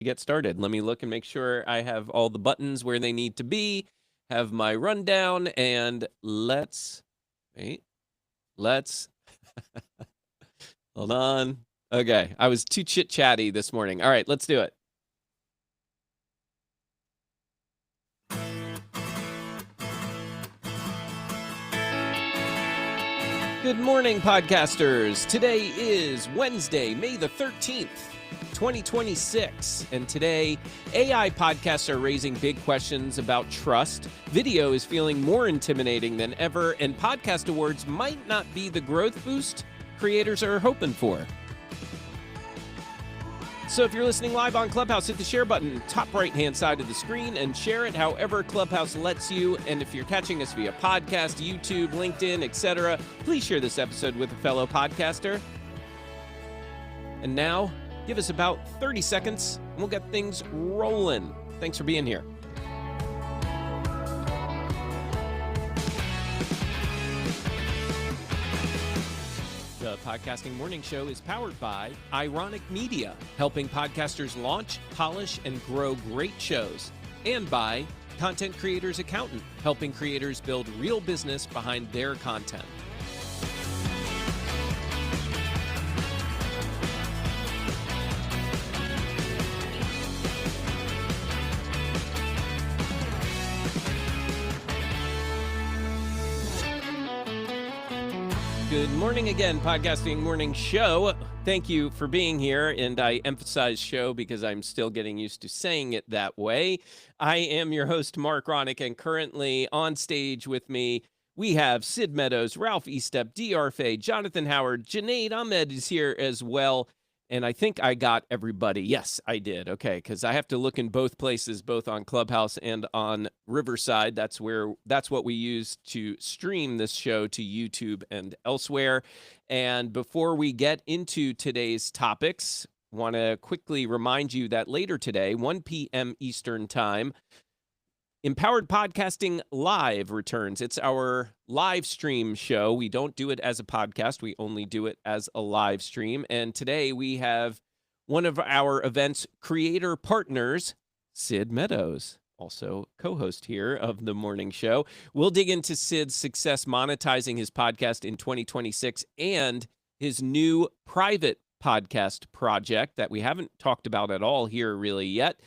get started. Let me look and make sure I have all the buttons where they need to be, have my rundown, and let's hold on. Okay, I was too chit-chatty this morning. All right, let's do it. Good morning, podcasters. Today is Wednesday, May the 13th, 2026. And today, AI podcasts are raising big questions about trust. Video is feeling more intimidating than ever, and podcast awards might not be the growth boost creators are hoping for. So if you're listening live on Clubhouse, hit the share button, top right-hand side of the screen, and share it however Clubhouse lets you. And if you're catching us via podcast, YouTube, LinkedIn, etc., please share this episode with a fellow podcaster. And now, give us about 30 seconds, and we'll get things rolling. Thanks for being here. The Podcasting Morning Show is powered by Ironic Media, helping podcasters launch, polish, and grow great shows. And by Content Creators Accountant, helping creators build real business behind their content. Good morning again, Podcasting Morning Show. Thank you for being here, and I emphasize show because I'm still getting used to saying it that way. I am your host, Mark Ronick, and currently on stage with me, we have Sid Meadows, Ralph Estep, DR Fay, Jonathan Howard, Junaid Ahmed is here as well. And I think I got everybody. Yes, I did. Okay, because I have to look in both places, both on Clubhouse and on Riverside. That's what we use to stream this show to YouTube and elsewhere. And before we get into today's topics, want to quickly remind you that later today, 1 p.m. Eastern Time, Empowered Podcasting Live returns. It's our live stream show. We don't do it as a podcast. We only do it as a live stream. And today we have one of our event's creator partners, Sid Meadows, also co-host here of the morning show. We'll dig into Sid's success monetizing his podcast in 2026 and his new private podcast project that we haven't talked about at all here really yet.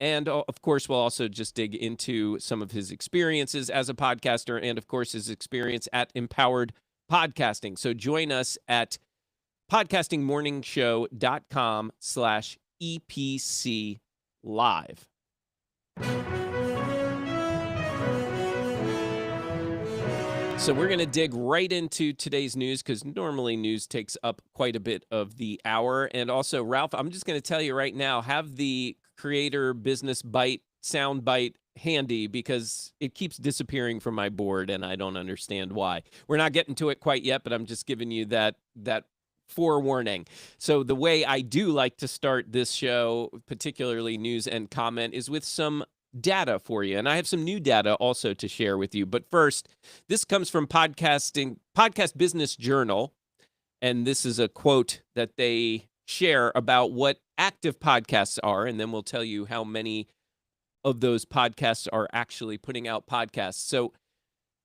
And of course, we'll also just dig into some of his experiences as a podcaster and, of course, his experience at Empowered Podcasting. So join us at podcastingmorningshow.com/EPC live. So we're going to dig right into today's news because normally news takes up quite a bit of the hour. And also, Ralph, I'm just going to tell you right now, have the creator business bite, sound bite handy because it keeps disappearing from my board and I don't understand why. We're not getting to it quite yet, but I'm just giving you that forewarning. So the way I do like to start this show, particularly news and comment, is with some data for you. And I have some new data also to share with you. But first, this comes from Podcast Business Journal. And this is a quote that they share about what active podcasts are. And then we'll tell you how many of those podcasts are actually putting out podcasts. So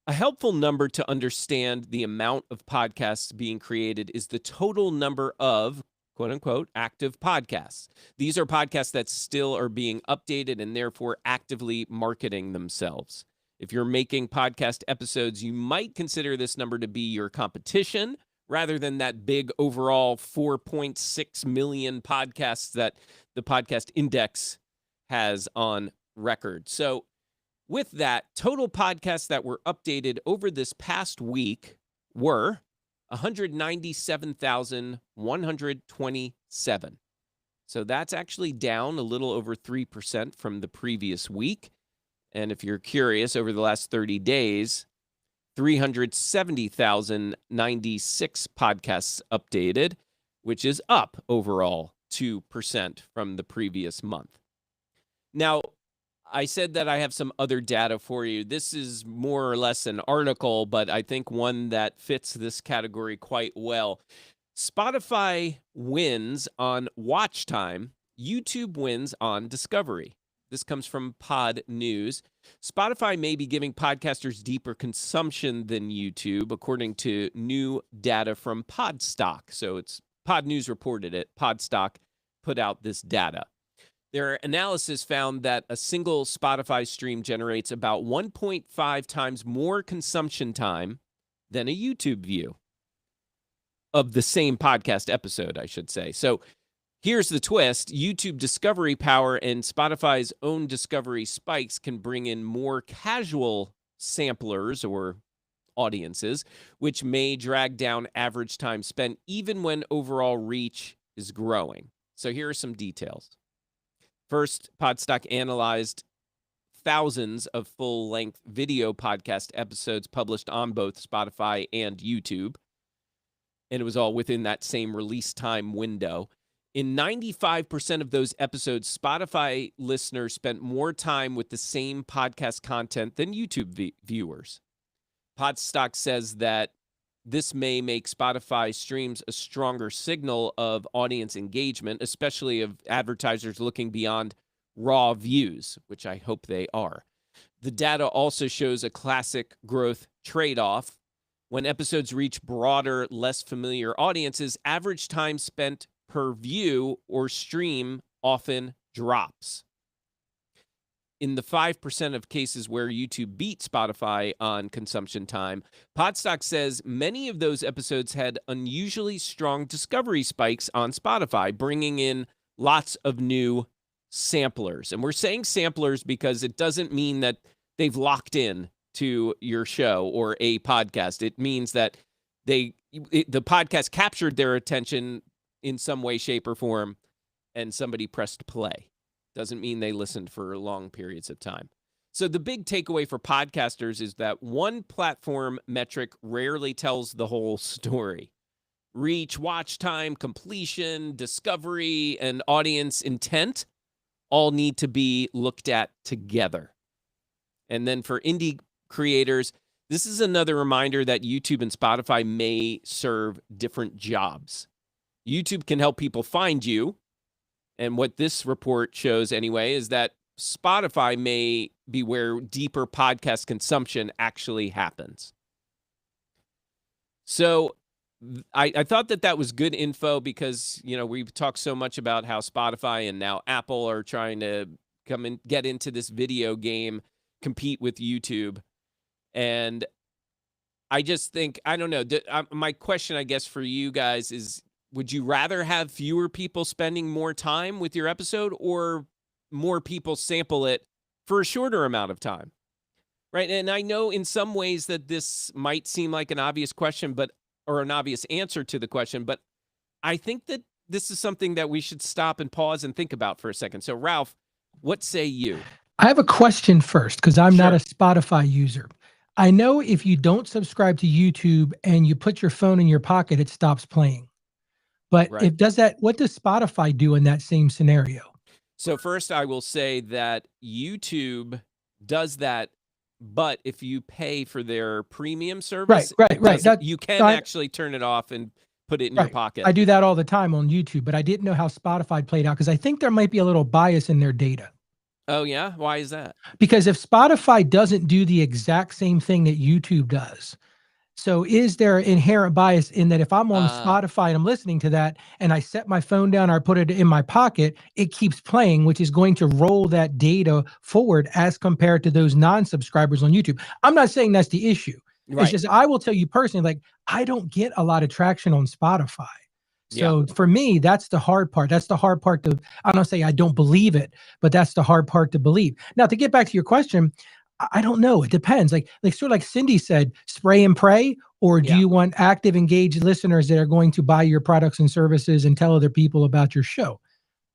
a helpful number to understand the amount of podcasts being created is the total number of quote unquote, active podcasts. These are podcasts that still are being updated and therefore actively marketing themselves. If you're making podcast episodes, you might consider this number to be your competition rather than that big overall 4.6 million podcasts that the podcast index has on record. So with that, total podcasts that were updated over this past week were 197,127. So that's actually down a little over 3% from the previous week. And if you're curious, over the last 30 days, 370,096 podcasts updated, which is up overall 2% from the previous month. Now, I said that I have some other data for you. This is more or less an article, but I think one that fits this category quite well. Spotify wins on watch time YouTube wins on discovery. This comes from Pod News. Spotify may be giving podcasters deeper consumption than YouTube, according to new data from Podstock. So it's Pod News reported it. Podstock put out this data. Their analysis found that a single Spotify stream generates about 1.5 times more consumption time than a YouTube view of the same podcast episode, I should say. So here's the twist. YouTube discovery power and Spotify's own discovery spikes can bring in more casual samplers or audiences, which may drag down average time spent even when overall reach is growing. So here are some details. First, Podstock analyzed thousands of full-length video podcast episodes published on both Spotify and YouTube, and it was all within that same release time window. In 95% of those episodes, Spotify listeners spent more time with the same podcast content than YouTube viewers. Podstock says that this may make Spotify streams a stronger signal of audience engagement, especially of advertisers looking beyond raw views, which I hope they are. The data also shows a classic growth trade-off. When episodes reach broader, less familiar audiences, average time spent per view or stream often drops. In the 5% of cases where YouTube beat Spotify on consumption time, Podstock says many of those episodes had unusually strong discovery spikes on Spotify, bringing in lots of new samplers. And we're saying samplers because it doesn't mean that they've locked in to your show or a podcast. It means that the podcast captured their attention in some way, shape, or form, and somebody pressed play. Doesn't mean they listened for long periods of time. So the big takeaway for podcasters is that one platform metric rarely tells the whole story. Reach, watch time, completion, discovery, and audience intent all need to be looked at together. And then for indie creators, this is another reminder that YouTube and Spotify may serve different jobs. YouTube can help people find you. And what this report shows anyway is that Spotify may be where deeper podcast consumption actually happens. So I thought that was good info because, you know, we've talked so much about how Spotify and now Apple are trying to come and get into this video game, compete with YouTube. And I just think, I don't know, my question, I guess, for you guys is, would you rather have fewer people spending more time with your episode or more people sample it for a shorter amount of time? Right. And I know in some ways that this might seem like an obvious question, or an obvious answer to the question, but I think that this is something that we should stop and pause and think about for a second. So, Ralph, what say you? I have a question first because I'm not a Spotify user. I know if you don't subscribe to YouTube and you put your phone in your pocket, it stops playing. But what does Spotify do in that same scenario? So first, I will say that YouTube does that, but if you pay for their premium service, right. You can actually turn it off and put it in your pocket. I do that all the time on YouTube, but I didn't know how Spotify played out because I think there might be a little bias in their data. Oh, yeah? Why is that? Because if Spotify doesn't do the exact same thing that YouTube does, so is there inherent bias in that if I'm on Spotify and I'm listening to that and I set my phone down or I put it in my pocket, it keeps playing, which is going to roll that data forward as compared to those non-subscribers on YouTube. I'm not saying that's the issue. It's just, I will tell you personally, like, I don't get a lot of traction on Spotify. So for me, that's the hard part. That's the hard part to, I don't say I don't believe it, but that's the hard part to believe. Now, to get back to your question, I don't know. It depends. Like sort of like Cindy said, spray and pray, or do you want active, engaged listeners that are going to buy your products and services and tell other people about your show?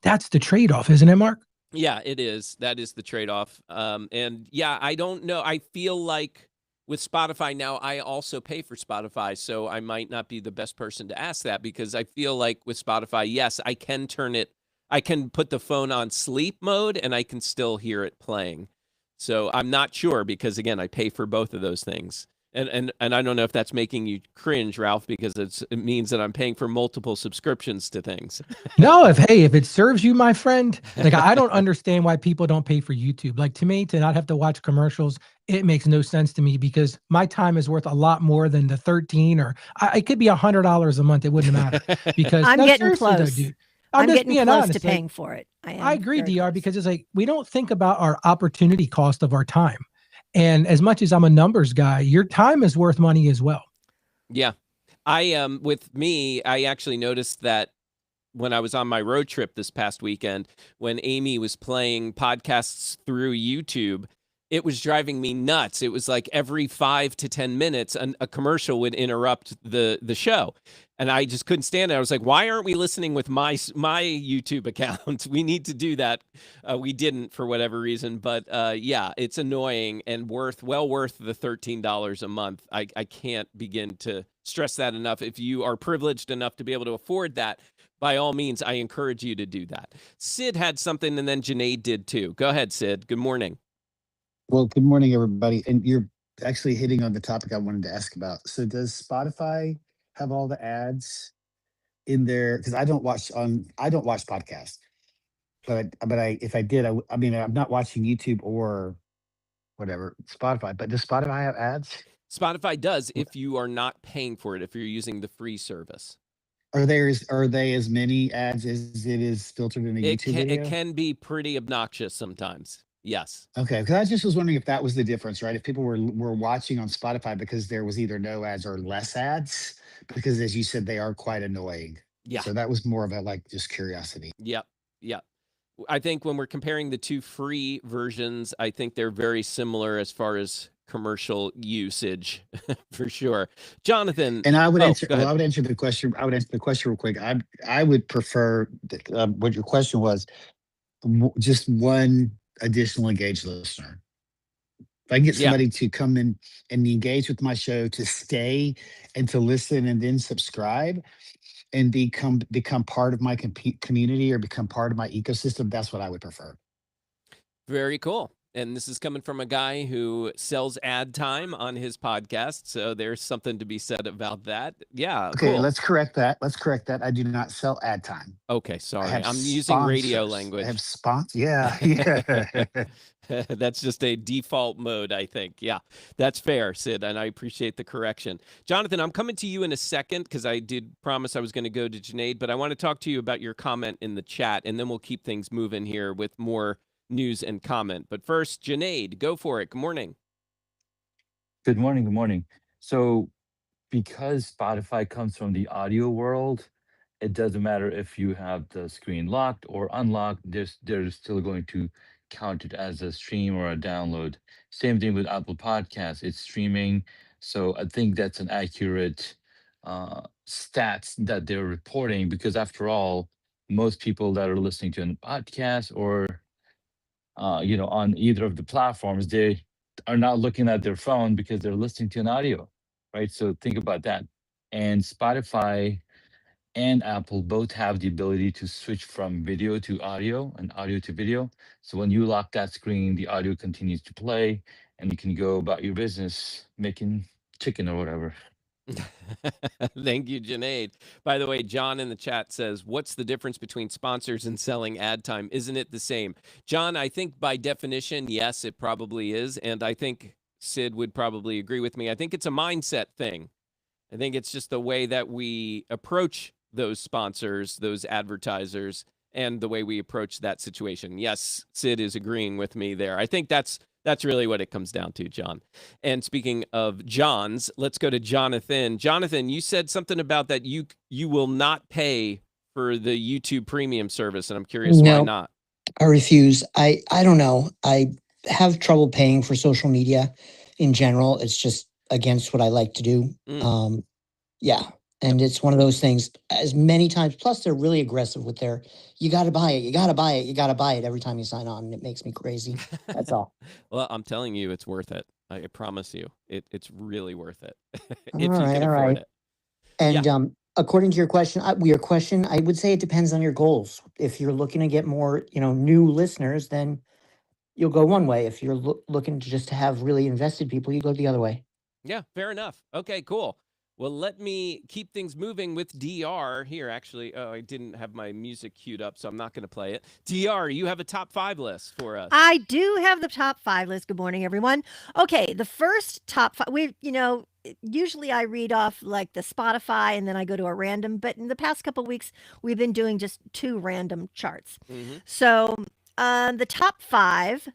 That's the trade-off, isn't it, Mark? Yeah, it is. That is the trade-off. And yeah, I don't know. I feel like with Spotify now, I also pay for Spotify, so I might not be the best person to ask that because I feel like with Spotify, yes, I can put the phone on sleep mode and I can still hear it playing. So I'm not sure because, again, I pay for both of those things. And I don't know if that's making you cringe, Ralph, because it means that I'm paying for multiple subscriptions to things. No, if it serves you, my friend, like I don't understand why people don't pay for YouTube. Like to me, to not have to watch commercials, it makes no sense to me because my time is worth a lot more than the 13 or it could be $100 a month. It wouldn't matter because I'm no, getting seriously close. though, dude. I'm just getting being close honest. to paying for it. I agree, very DR, close. because it's like we don't think about our opportunity cost of our time. And as much as I'm a numbers guy, your time is worth money as well. Yeah. With me, I actually noticed that when I was on my road trip this past weekend, when Amy was playing podcasts through YouTube, it was driving me nuts. It was like every 5 to 10 minutes, a commercial would interrupt the show. And I just couldn't stand it. I was like, why aren't we listening with my YouTube account? We need to do that. We didn't for whatever reason. But yeah, it's annoying and well worth the $13 a month. I can't begin to stress that enough. If you are privileged enough to be able to afford that, by all means, I encourage you to do that. Sid had something, and then Janae did too. Go ahead, Sid. Good morning. Well, good morning, everybody. And you're actually hitting on the topic I wanted to ask about. So does Spotify have all the ads in there? Because I don't watch podcasts, but if I did, I mean, I'm not watching YouTube or whatever, Spotify, but does Spotify have ads? Spotify does if you are not paying for it, if you're using the free service. Are they as many ads as it is filtered in a YouTube video? It can be pretty obnoxious sometimes. Yes. Okay, because I just was wondering if that was the difference, right? If people were watching on Spotify because there was either no ads or less ads, because as you said, they are quite annoying. Yeah. So that was more of a just curiosity. Yep. Yep. I think when we're comparing the two free versions, I think they're very similar as far as commercial usage for sure. Jonathan. And I would answer. Well, I would answer the question. I would answer the question real quick. I would prefer what your question was. Just one additional engaged listener. If I can get somebody to come in and engage with my show, to stay and to listen and then subscribe and become part of my community or become part of my ecosystem, that's what I would prefer. Very cool. And this is coming from a guy who sells ad time on his podcast. So there's something to be said about that. Yeah. Okay, cool. let's correct that. I do not sell ad time. Okay, sorry. I'm using radio language. I have sponsors. Yeah. That's just a default mode, I think. Yeah, that's fair, Sid, and I appreciate the correction. Jonathan, I'm coming to you in a second because I did promise I was going to go to Janae, but I want to talk to you about your comment in the chat, and then we'll keep things moving here with more news and comment. But first, Janae, go for it. Good morning. Good morning. Good morning. So because Spotify comes from the audio world, it doesn't matter if you have the screen locked or unlocked, they're still going to count it as a stream or a download. Same thing with Apple Podcasts, it's streaming. So I think that's an accurate stats that they're reporting, because after all, most people that are listening to a podcast or on either of the platforms, they are not looking at their phone because they're listening to an audio, right? So think about that. And Spotify and Apple both have the ability to switch from video to audio and audio to video. So when you lock that screen, the audio continues to play and you can go about your business making chicken or whatever. Thank you, Janae. By the way, John in the chat says, what's the difference between sponsors and selling ad time? Isn't it the same? John, I think by definition, yes, it probably is. And I think Sid would probably agree with me. I think it's a mindset thing. I think it's just the way that we approach those sponsors, those advertisers, and the way we approach that situation. Yes, Sid is agreeing with me there. I think that's really what it comes down to, John. And speaking of Johns, let's go to Jonathan. Jonathan, you said something about that you will not pay for the YouTube premium service, and I'm curious why not. I refuse. I don't know. I have trouble paying for social media in general. It's just against what I like to do. Yeah. And it's one of those things as many times, plus they're really aggressive with their, you got to buy it. You got to buy it. You got to buy it every time you sign on. And it makes me crazy. That's all. Well, I'm telling you, it's worth it. I promise you, it's really worth it. If All you right, can all afford right. it. And according to your question, I would say it depends on your goals. If you're looking to get more, new listeners, then you'll go one way. If you're looking to just have really invested people, you go the other way. Yeah, fair enough. Okay, cool. Well, let me keep things moving with DR here. Actually, I didn't have my music queued up, so I'm not going to play it. DR, you have a top 5 list for us. I do have the top 5 list. Good morning, everyone. Okay, the first top 5, usually I read off like the Spotify and then I go to a random, but in the past couple weeks, we've been doing just 2 random charts. So the top 5,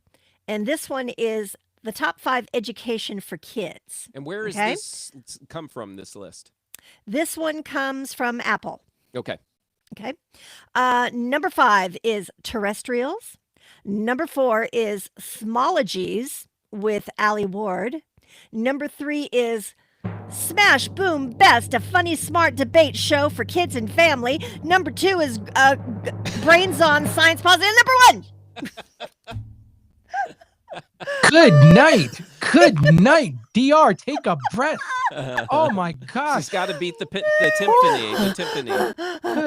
and this one is the top 5 education for kids. And where is this come from, this list? This one comes from Apple. Okay. Okay. Number 5 is terrestrials. Number 4 is Smologies with Ali Ward. Number 3 is Smash Boom Best, a funny, smart debate show for kids and family. Number 2 is Brains on Science Positive. And number 1. Good night. Good night. DR, take a breath. Oh my gosh. She's got to beat the timpani. Goodness.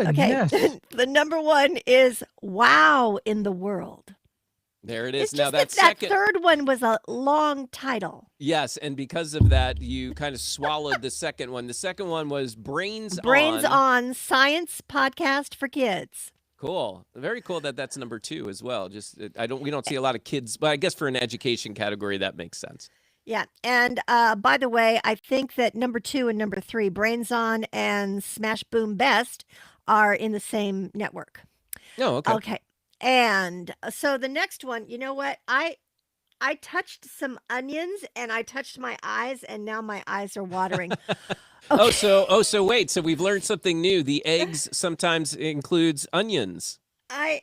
Okay. The number 1 is Wow in the World. There it is. It's Now just that that third one was a long title. Yes, and because of that, you kind of swallowed the second one. The second one was Brains on Science Podcast for Kids. Cool. Very cool that that's number 2 as well. Just we don't see a lot of kids, but I guess for an education category that makes sense. Yeah. And by the way, I think that number 2 and number 3, Brains On and Smash Boom Best, are in the same network. Oh, okay. Okay. And so the next one, you know what? I touched some onions and I touched my eyes and now my eyes are watering. Okay. So wait, so we've learned something new. The eggs sometimes includes onions. I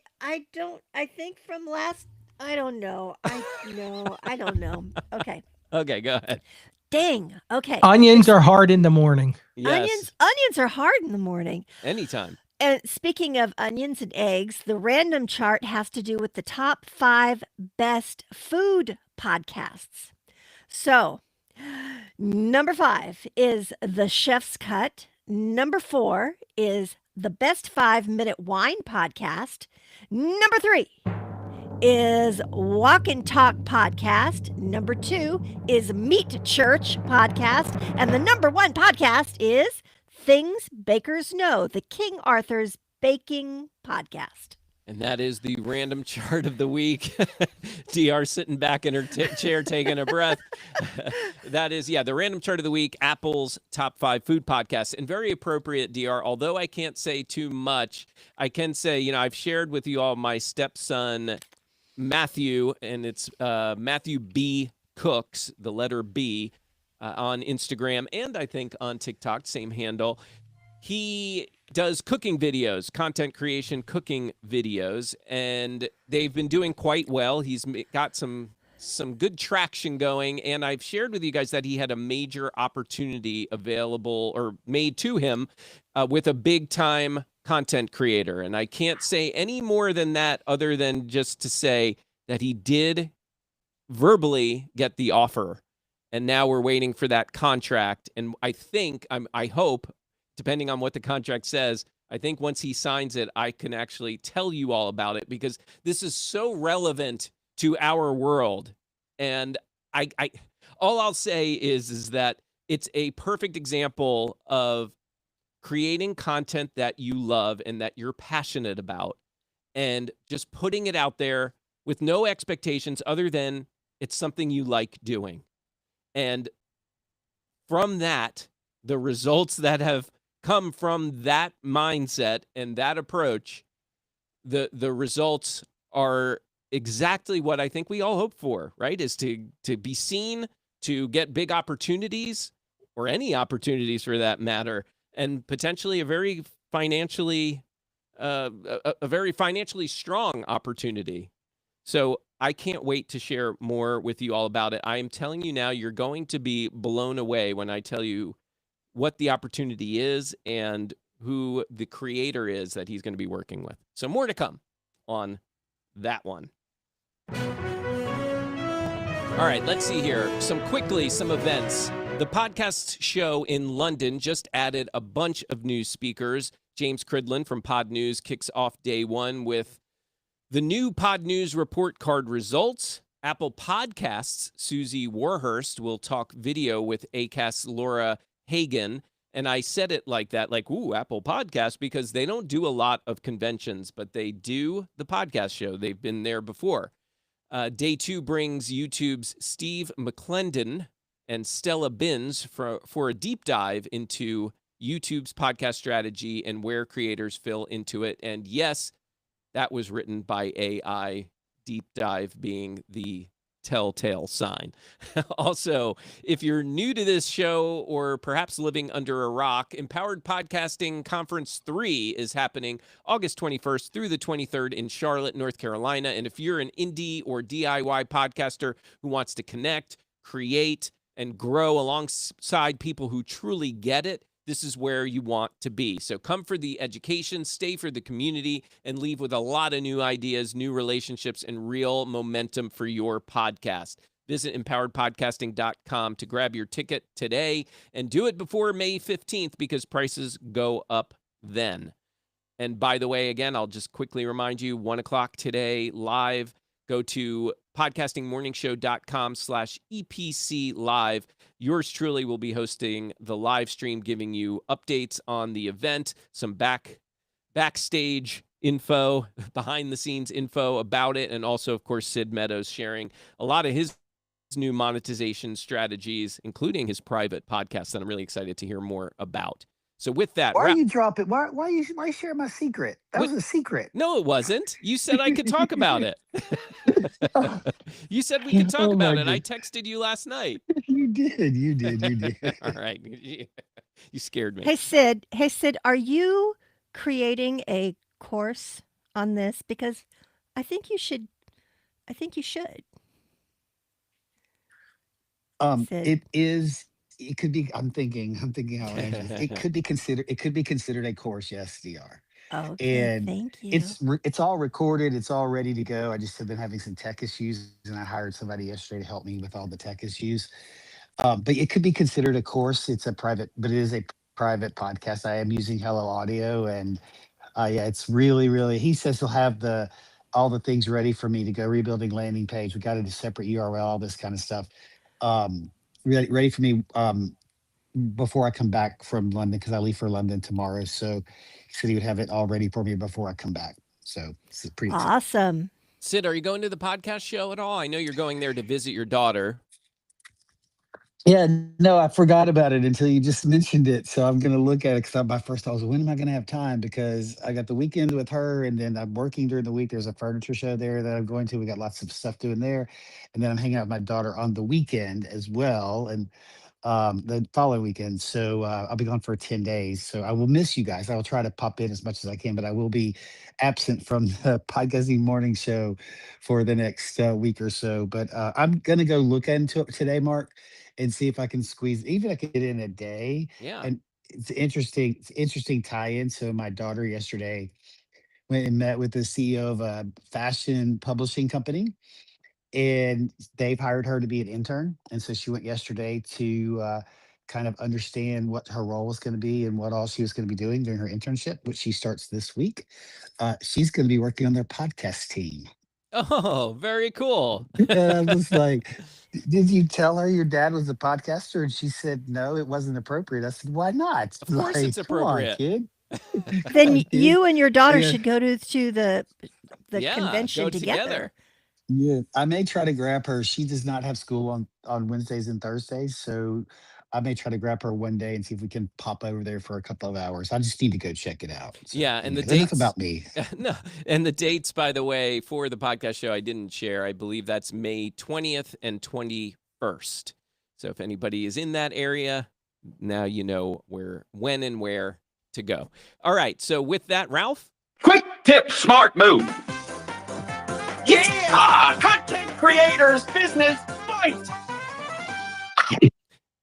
think from last, I don't know. I don't know. Okay. Okay, go ahead. Dang. Okay. Onions are hard in the morning. Yes. Onions are hard in the morning. Anytime. And speaking of onions and eggs, the random chart has to do with the top 5 best food podcasts. So, number 5 is The Chef's Cut. Number 4 is the Best 5-Minute Wine Podcast. Number 3 is Walk and Talk Podcast. Number 2 is Meat Church Podcast. And the number 1 podcast is Things Bakers Know, the King Arthur's Baking Podcast. And that is the random chart of the week. DR sitting back in her chair taking a breath. That is, the random chart of the week, Apple's top 5 food podcasts. And very appropriate, DR. Although I can't say too much, I can say, I've shared with you all my stepson, Matthew, and it's Matthew B. Cooks, the letter B, on Instagram and I think on TikTok, same handle. He does cooking videos, content creation, cooking videos, and they've been doing quite well. He's got some good traction going, and I've shared with you guys that he had a major opportunity available or made to him with a big-time content creator. And I can't say any more than that other than just to say that he did verbally get the offer. And now we're waiting for that contract. And I hope, depending on what the contract says, I think once he signs it, I can actually tell you all about it because this is so relevant to our world. And all I'll say is that it's a perfect example of creating content that you love and that you're passionate about and just putting it out there with no expectations other than it's something you like doing. And from that, the results that have come from that mindset and that approach, the results are exactly what I think we all hope for, right? Is to be seen, to get big opportunities or any opportunities for that matter, and potentially a very financially strong opportunity. So I can't wait to share more with you all about it. I am telling you now, you're going to be blown away when I tell you what the opportunity is and who the creator is that he's going to be working with. So more to come on that one. All right, let's see here. Some events. The podcast show in London just added a bunch of new speakers. James Cridland from Pod News kicks off day 1 with the new Pod News report card results. Apple Podcasts, Susie Warhurst will talk video with Acast's Laura Hagen. And I said it like that, like, ooh, Apple Podcasts, because they don't do a lot of conventions, but they do the podcast show. They've been there before. Day 2 brings YouTube's Steve McClendon and Stella Binns for a deep dive into YouTube's podcast strategy and where creators fill into it. And yes, that was written by AI, deep dive being the telltale sign. Also, if you're new to this show or perhaps living under a rock, Empowered Podcasting Conference 3 is happening August 21st through the 23rd in Charlotte, North Carolina. And if you're an indie or DIY podcaster who wants to connect, create, and grow alongside people who truly get it, this is where you want to be. So come for the education, stay for the community, and leave with a lot of new ideas, new relationships, and real momentum for your podcast. Visit empoweredpodcasting.com to grab your ticket today, and do it before May 15th because prices go up then. And by the way, again, I'll just quickly remind you, 1 o'clock today, live. Go to podcastingmorningshow.com/EPC live. Yours truly will be hosting the live stream, giving you updates on the event, some backstage info, behind the scenes info about it, and also, of course, Sid Meadows sharing a lot of his new monetization strategies, including his private podcast that I'm really excited to hear more about. So with that, Why are you dropping? Why you share my secret? That was a secret. No, it wasn't. You said I could talk about it. You said we could talk about it. I texted you last night. You did. All right. You scared me. Hey, Sid, are you creating a course on this? Because I think you should. Sid. It is. It could be. I'm thinking how it could be considered. It could be considered a course. Yes, DR. Okay, And thank you. it's all recorded. It's all ready to go. I just have been having some tech issues, and I hired somebody yesterday to help me with all the tech issues. But it could be considered a course. It is a private podcast. I am using Hello Audio, and yeah, it's really. He says he'll have all the things ready for me to go rebuilding landing page. We got a separate URL, all this kind of stuff. Ready for me before I come back from London, because I leave for London tomorrow. So he said he would have it all ready for me before I come back. So it's pretty awesome. Sid, are you going to the podcast show at all? I know you're going there to visit your daughter. Yeah, no, I forgot about it until you just mentioned it. So I'm going to look at it, because my first thought was, when am I going to have time? Because I got the weekend with her, and then I'm working during the week. There's a furniture show there that I'm going to. We got lots of stuff doing there. And then I'm hanging out with my daughter on the weekend as well, and the following weekend. So I'll be gone for 10 days. So I will miss you guys. I will try to pop in as much as I can, but I will be absent from the podcasting morning show for the next week or so. But I'm going to go look into it today, Mark, and see if I can squeeze, even if I could get in a day. Yeah. And it's interesting tie-in. So my daughter yesterday went and met with the CEO of a fashion publishing company, and they've hired her to be an intern. And so she went yesterday to kind of understand what her role was going to be and what all she was going to be doing during her internship, which she starts this week. She's going to be working on their podcast team. Oh, very cool. And I was like, did you tell her your dad was a podcaster? And she said, no, it wasn't appropriate. I said, why not? Of course it's appropriate. Come on, kid. Then you and your daughter should go to the convention go together. Yeah, I may try to grab her. She does not have school on Wednesdays and Thursdays, so I may try to grab her one day and see if we can pop over there for a couple of hours. I just need to go check it out. So, Yeah, and the anyway, enough dates about me. No, and the dates, by the way, for the podcast show I didn't share. I believe that's May 20th and 21st. So if anybody is in that area, now you know when and where to go. All right, so with that, Ralph? Quick tip, smart move. Yeah! Content creators, business, fight!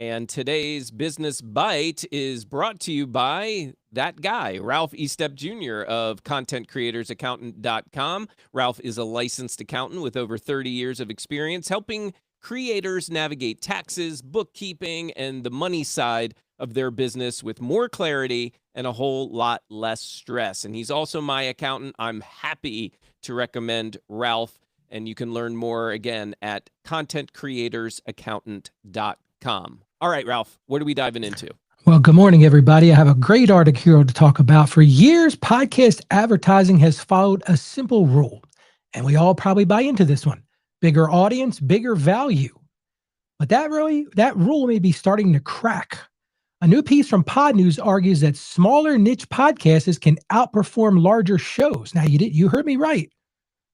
And today's Business Bite is brought to you by that guy, Ralph Estep Jr. of ContentCreatorsAccountant.com. Ralph is a licensed accountant with over 30 years of experience helping creators navigate taxes, bookkeeping, and the money side of their business with more clarity and a whole lot less stress. And he's also my accountant. I'm happy to recommend Ralph. And you can learn more again at contentcreatorsaccountant.com. All right, Ralph, what are we diving into? Well, good morning, everybody. I have a great article here to talk about. For years, podcast advertising has followed a simple rule, and we all probably buy into this one: bigger audience, bigger value. But that rule may be starting to crack. A new piece from Pod News argues that smaller niche podcasts can outperform larger shows. Now, you heard me right.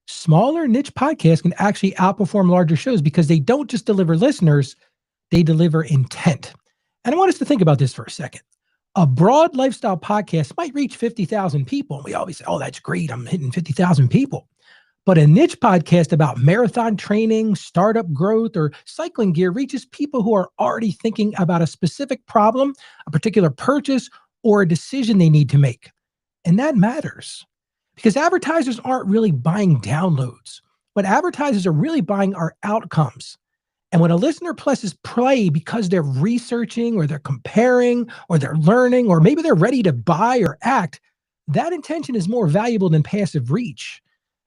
Smaller niche podcasts can actually outperform larger shows because they don't just deliver listeners, they deliver intent. And I want us to think about this for a second. A broad lifestyle podcast might reach 50,000 people. And we always say, oh, that's great, I'm hitting 50,000 people. But a niche podcast about marathon training, startup growth, or cycling gear reaches people who are already thinking about a specific problem, a particular purchase, or a decision they need to make. And that matters because advertisers aren't really buying downloads. What advertisers are really buying are outcomes. And when a listener presses play because they're researching or they're comparing or they're learning or maybe they're ready to buy or act, that intention is more valuable than passive reach.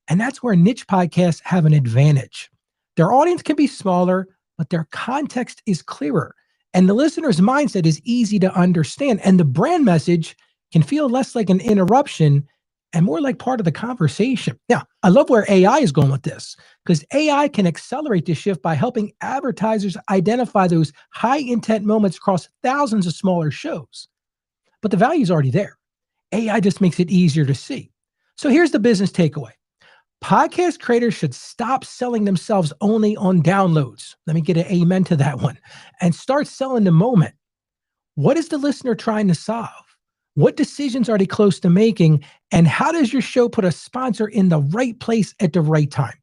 And that's where niche podcasts have an advantage. Their audience can be smaller, but their context is clearer. And the listener's mindset is easy to understand. And the brand message can feel less like an interruption and more like part of the conversation. Now, I love where AI is going with this because AI can accelerate this shift by helping advertisers identify those high intent moments across thousands of smaller shows. But the value is already there. AI just makes it easier to see. So here's the business takeaway. Podcast creators should stop selling themselves only on downloads. Let me get an amen to that one. And start selling the moment. What is the listener trying to solve? What decisions are they close to making? And how does your show put a sponsor in the right place at the right time?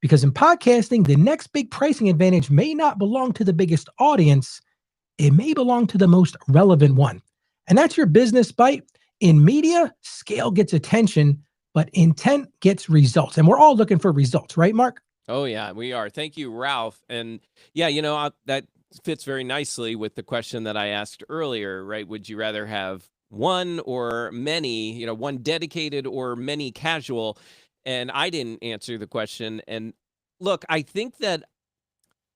Because in podcasting, the next big pricing advantage may not belong to the biggest audience. It may belong to the most relevant one. And that's your business bite. In media, scale gets attention, but intent gets results. And we're all looking for results, right, Mark? Oh, yeah, we are. Thank you, Ralph. And yeah, that fits very nicely with the question that I asked earlier, right? Would you rather have one or many, one dedicated or many casual? And I didn't answer the question. And look, I think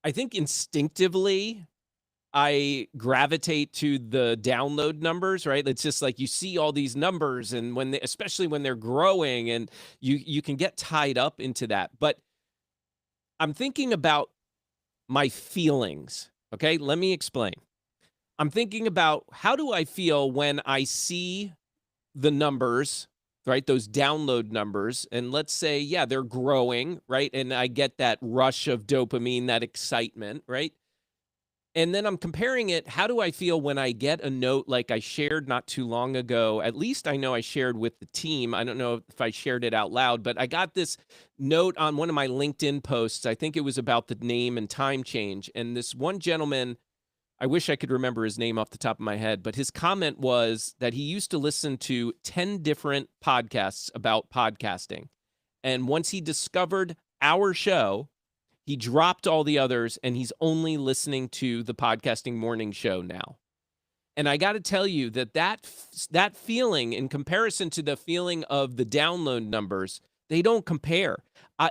instinctively I gravitate to the download numbers, right? It's just like you see all these numbers, and especially when they're growing, and you can get tied up into that. But I'm thinking about my feelings. Okay, let me explain. I'm thinking about how do I feel when I see the numbers, right? Those download numbers. And let's say, yeah, they're growing, right? And I get that rush of dopamine, that excitement, right? And then I'm comparing it. How do I feel when I get a note like I shared not too long ago? At least I know I shared with the team. I don't know if I shared it out loud, but I got this note on one of my LinkedIn posts. I think it was about the name and time change. And this one gentleman, I wish I could remember his name off the top of my head, but his comment was that he used to listen to 10 different podcasts about podcasting. And once he discovered our show, he dropped all the others, and he's only listening to the Podcasting Morning Show now. And I got to tell you that feeling, in comparison to the feeling of the download numbers, they don't compare.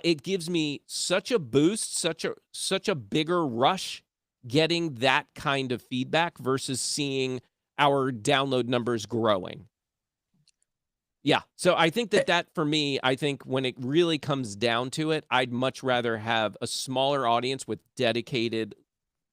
It gives me such a boost, such a bigger rush getting that kind of feedback versus seeing our download numbers growing. Yeah. So I think that for me, I think when it really comes down to it, I'd much rather have a smaller audience with dedicated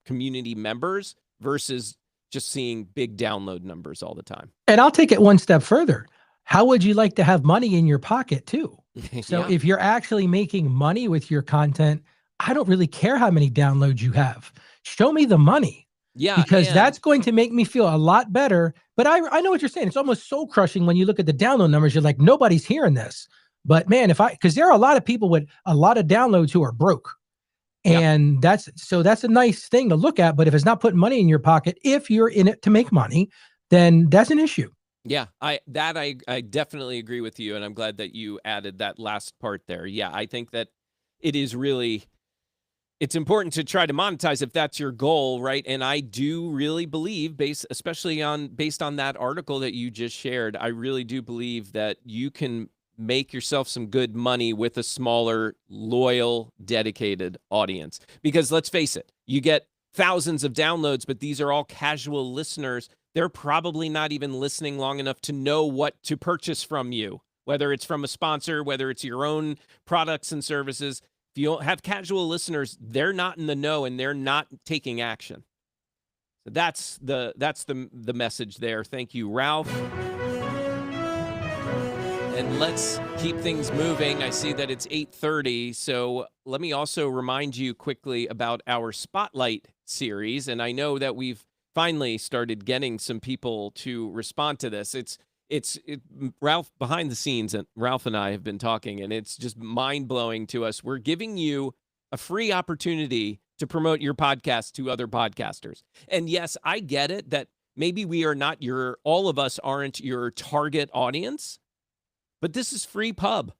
community members versus just seeing big download numbers all the time. And I'll take it one step further. How would you like to have money in your pocket too? So Yeah. if you're actually making money with your content, I don't really care how many downloads you have. Show me the money. Yeah. Because and- that's going to make me feel a lot better. But I know what you're saying. It's almost soul crushing when you look at the download numbers. You're like, nobody's hearing this. But man, because there are a lot of people with a lot of downloads who are broke. And that's a nice thing to look at. But if it's not putting money in your pocket, if you're in it to make money, then that's an issue. Yeah, I definitely agree with you. And I'm glad that you added that last part there. Yeah, I think that it is really, it's important to try to monetize if that's your goal, right? And I do really believe, based on that article that you just shared, I really do believe that you can make yourself some good money with a smaller, loyal, dedicated audience. Because let's face it, you get thousands of downloads, but these are all casual listeners. They're probably not even listening long enough to know what to purchase from you, whether it's from a sponsor, whether it's your own products and services. If you don't have casual listeners, they're not in the know and they're not taking action. So that's the message there. Thank you, Ralph. And let's keep things moving. I see that it's 8:30, so let me also remind you quickly about our Spotlight series. And I know that we've finally started getting some people to respond to this. It's Ralph behind the scenes, and Ralph and I have been talking, and it's just mind-blowing to us. We're giving you a free opportunity to promote your podcast to other podcasters. And yes, I get it that maybe we are not all of us aren't your target audience, but this is free pub.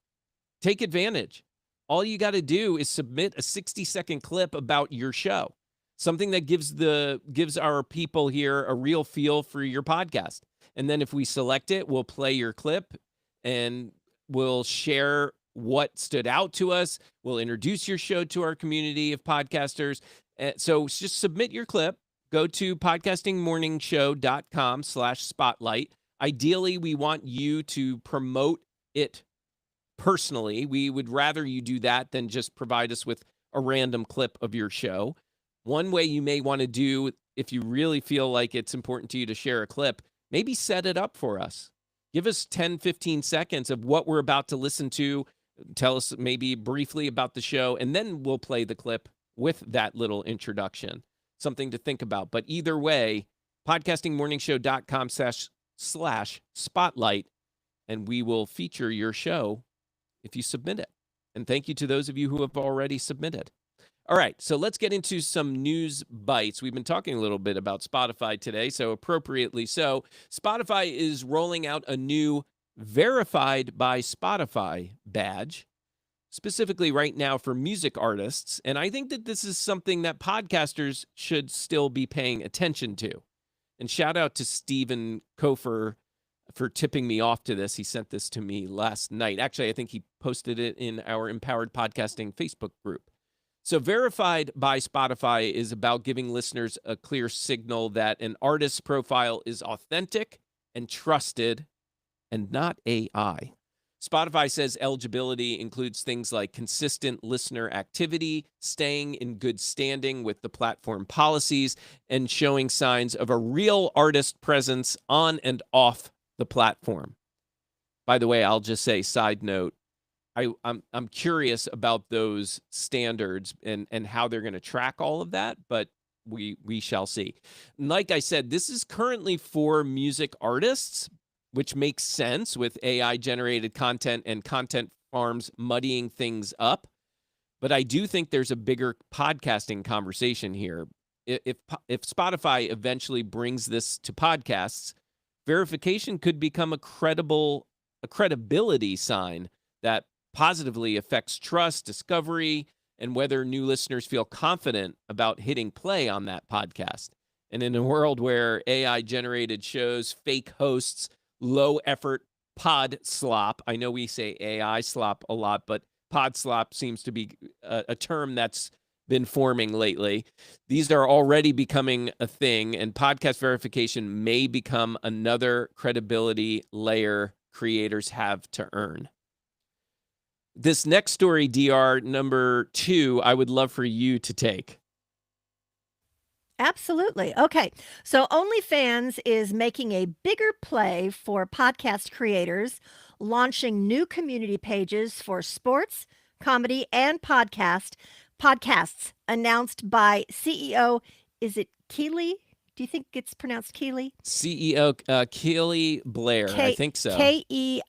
Take advantage. All you got to do is submit a 60-second clip about your show, something that gives our people here a real feel for your podcast. And then if we select it, we'll play your clip and we'll share what stood out to us. We'll introduce your show to our community of podcasters. So just submit your clip. Go to podcastingmorningshow.com/spotlight. Ideally, we want you to promote it personally. We would rather you do that than just provide us with a random clip of your show. One way you may want to do, if you really feel like it's important to you to share a clip, maybe set it up for us. Give us 10, 15 seconds of what we're about to listen to. Tell us maybe briefly about the show, and then we'll play the clip with that little introduction. Something to think about. But either way, podcastingmorningshow.com/spotlight, and we will feature your show if you submit it. And thank you to those of you who have already submitted. All right, so let's get into some news bites. We've been talking a little bit about Spotify today, so appropriately so. Spotify is rolling out a new Verified by Spotify badge, specifically right now for music artists. And I think that this is something that podcasters should still be paying attention to. And shout out to Stephen Kofer for tipping me off to this. He sent this to me last night. Actually, I think he posted it in our Empowered Podcasting Facebook group. So Verified by Spotify is about giving listeners a clear signal that an artist's profile is authentic and trusted and not AI. Spotify says eligibility includes things like consistent listener activity, staying in good standing with the platform policies, and showing signs of a real artist presence on and off the platform. By the way, I'll just say, side note, I'm curious about those standards and how they're going to track all of that, but we shall see. And like I said, this is currently for music artists, which makes sense with AI-generated content and content farms muddying things up. But I do think there's a bigger podcasting conversation here. If Spotify eventually brings this to podcasts, verification could become a credibility sign that positively affects trust, discovery, and whether new listeners feel confident about hitting play on that podcast. And in a world where AI-generated shows, fake hosts, low-effort pod slop, I know we say AI slop a lot, but pod slop seems to be a term that's been forming lately. These are already becoming a thing, and podcast verification may become another credibility layer creators have to earn. This next story, DR, number 2, I would love for you to take. Absolutely. Okay. So OnlyFans is making a bigger play for podcast creators, launching new community pages for sports, comedy, and podcasts announced by CEO, is it Keely? Do you think it's pronounced Keely? CEO Keely Blair, I think so. Keily.